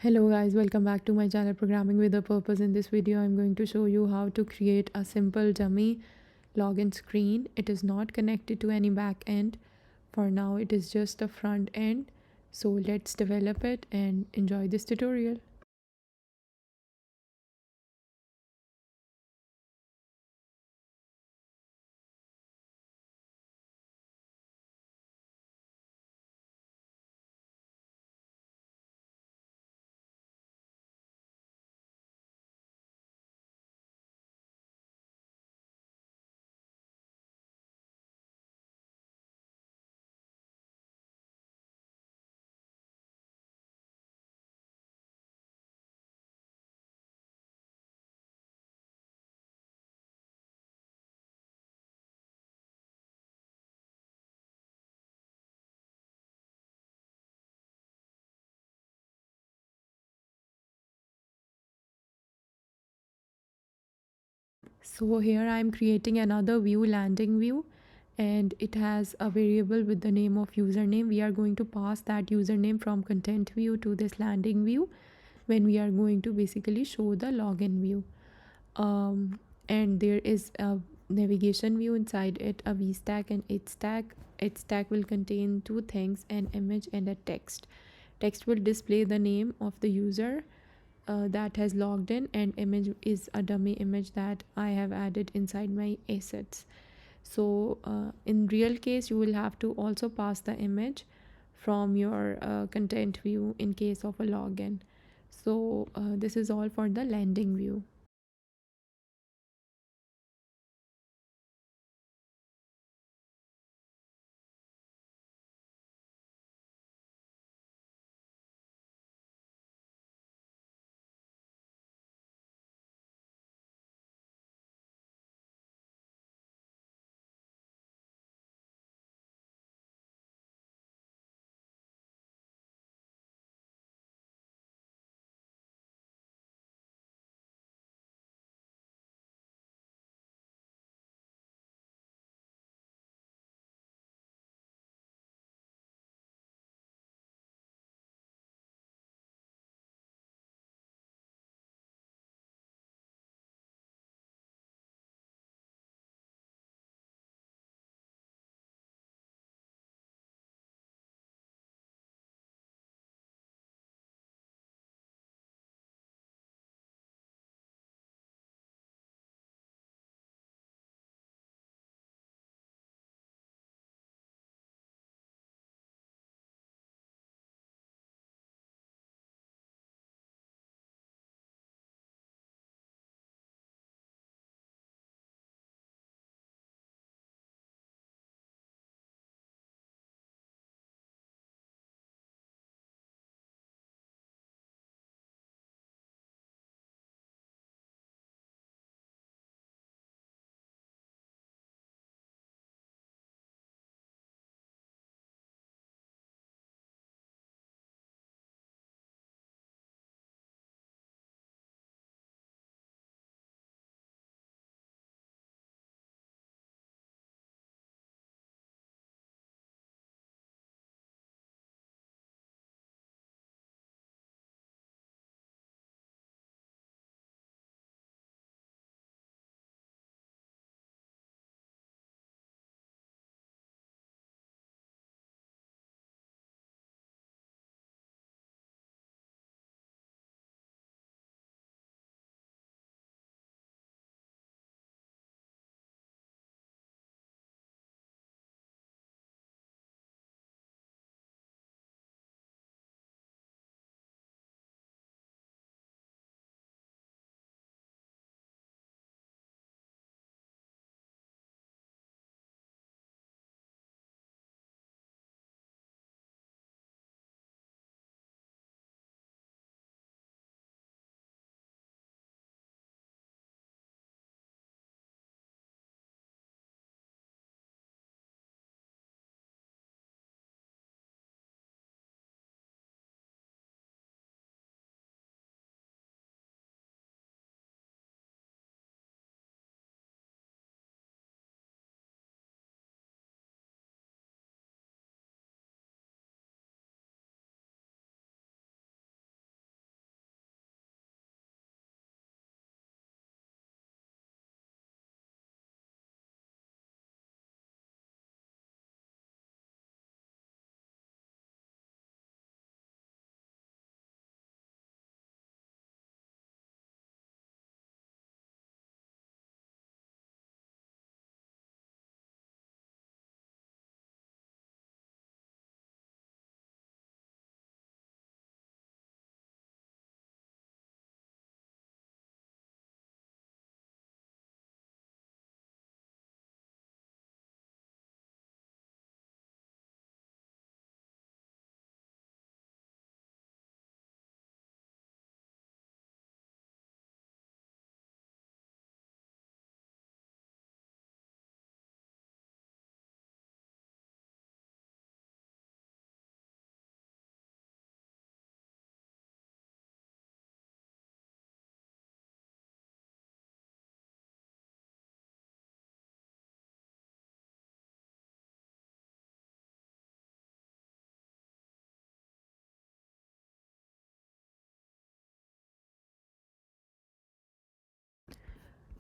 Hello guys, welcome back to my channel Programming with a Purpose. In this video I'm going to show you how to create a simple dummy login screen. It is not connected to any back end. For now it is just a front end. So let's develop it and enjoy this tutorial. So here I am creating another view, landing view, and it has a variable with the name of username. We are going to pass that username from content view to this landing view when we are going to basically show the login view. And there is a navigation view inside it, a vstack and its stack. Its stack will contain two things, an image and a text. Text will display the name of the user that has logged in, and image is a dummy image that I have added inside my assets. So in real case you will have to also pass the image from your content view in case of a login. So this is all for the landing view.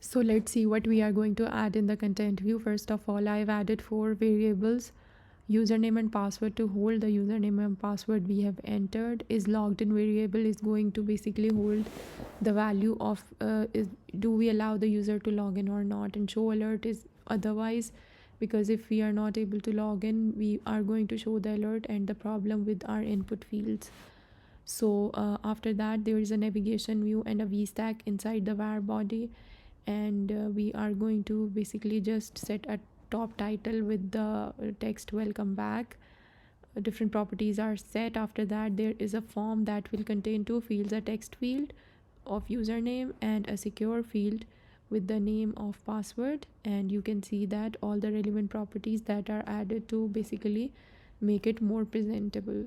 So let's see what we are going to add in the content view. First of all, I've added 4 variables: username and password to hold the username and password we have entered. Is logged in variable is going to basically hold the value of do we allow the user to log in or not, and show alert is otherwise, because if we are not able to log in, we are going to show the alert and the problem with our input fields. So after that, there is a navigation view and a vstack inside the var body, and we are going to basically just set a top title with the text welcome back. Different properties are set. After that, there is a form that will contain 2 fields: a text field of username and a secure field with the name of password. And you can see that all the relevant properties that are added to basically make it more presentable.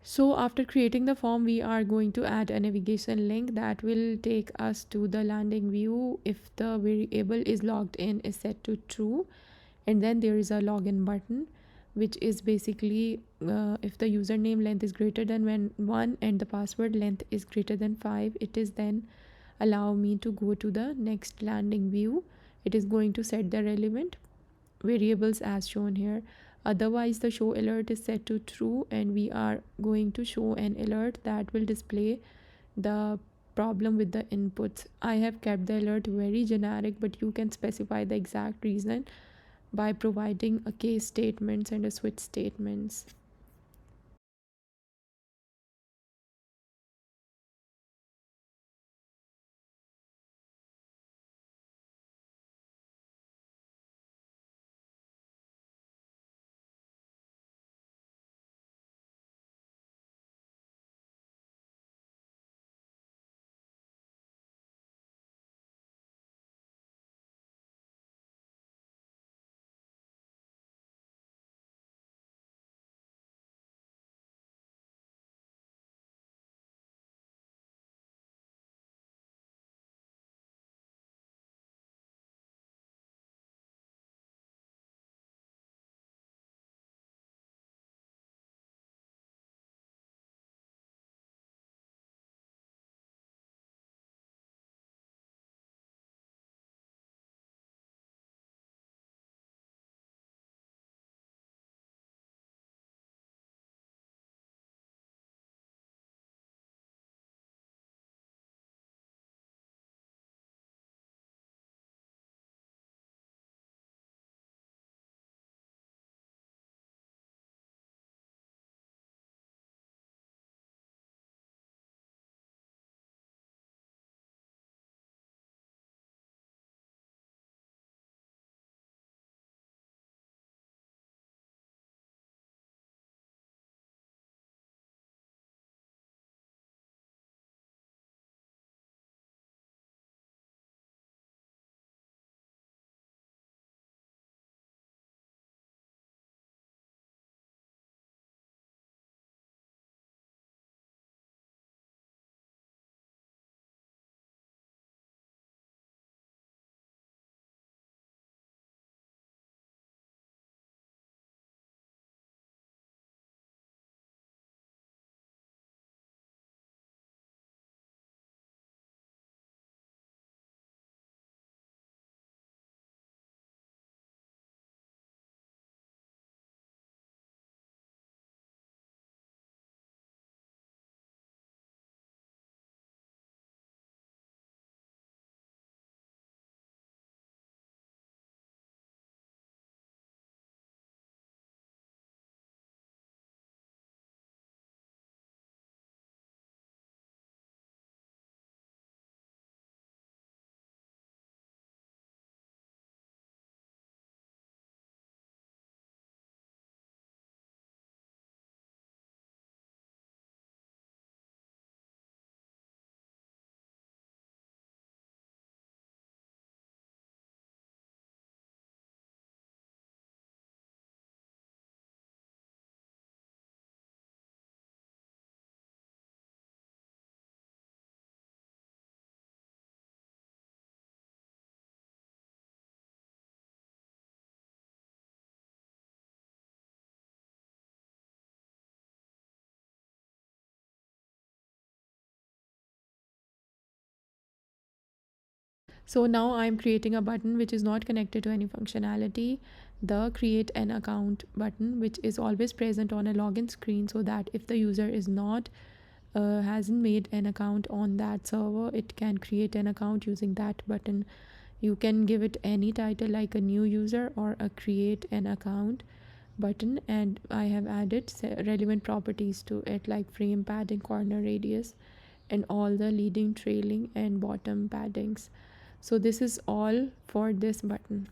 So after creating the form, we are going to add a navigation link that will take us to the landing view if the variable is logged in is set to true. And then there is a login button, which is basically if the username length is greater than 1 and the password length is greater than 5, it is then allow me to go to the next landing view. It is going to set the relevant variables as shown here. Otherwise the show alert is set to true, and we are going to show an alert that will display the problem with the inputs. I have kept the alert very generic, but you can specify the exact reason by providing a case statements and a switch statements. So now I'm creating a button which is not connected to any functionality, the create an account button, which is always present on a login screen, so that if the user is not hasn't made an account on that server, it can create an account using that button. You can give it any title like a new user or a create an account button, and I have added relevant properties to it like frame padding, corner radius, and all the leading, trailing, and bottom paddings. So this is all for this button.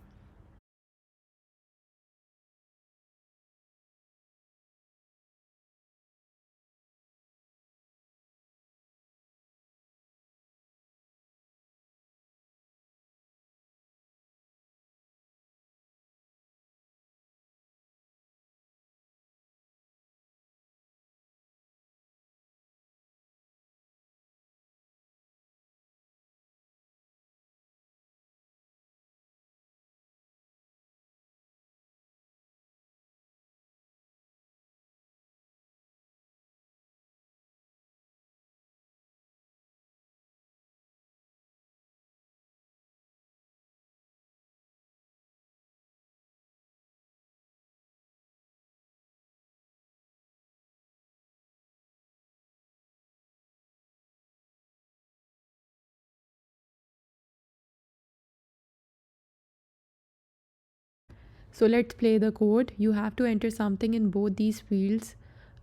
So let's play the code. You have to enter something in both these fields.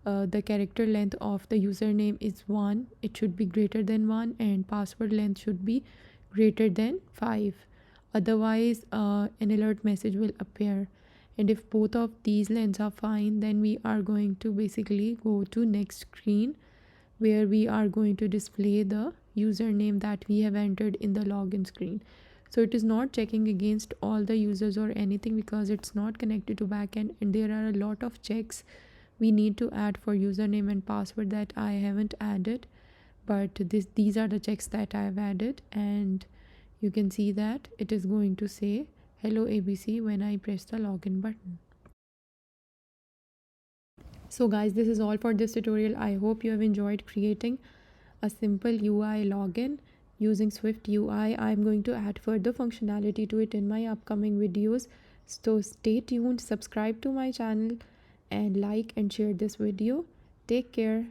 The character length of the username is 1, it should be greater than 1, and password length should be greater than 5. Otherwise an alert message will appear, and if both of these lengths are fine, then we are going to basically go to next screen, where we are going to display the username that we have entered in the login screen. So it is not checking against all the users or anything, because it's not connected to backend, and there are a lot of checks we need to add for username and password that I haven't added, but these are the checks that I have added. And you can see that it is going to say hello ABC when I press the login button. So guys, this is all for this tutorial. I hope you have enjoyed creating a simple UI login using SwiftUI. I'm going to add further functionality to it in my upcoming videos. So stay tuned, subscribe to my channel, and like and share this video. Take care.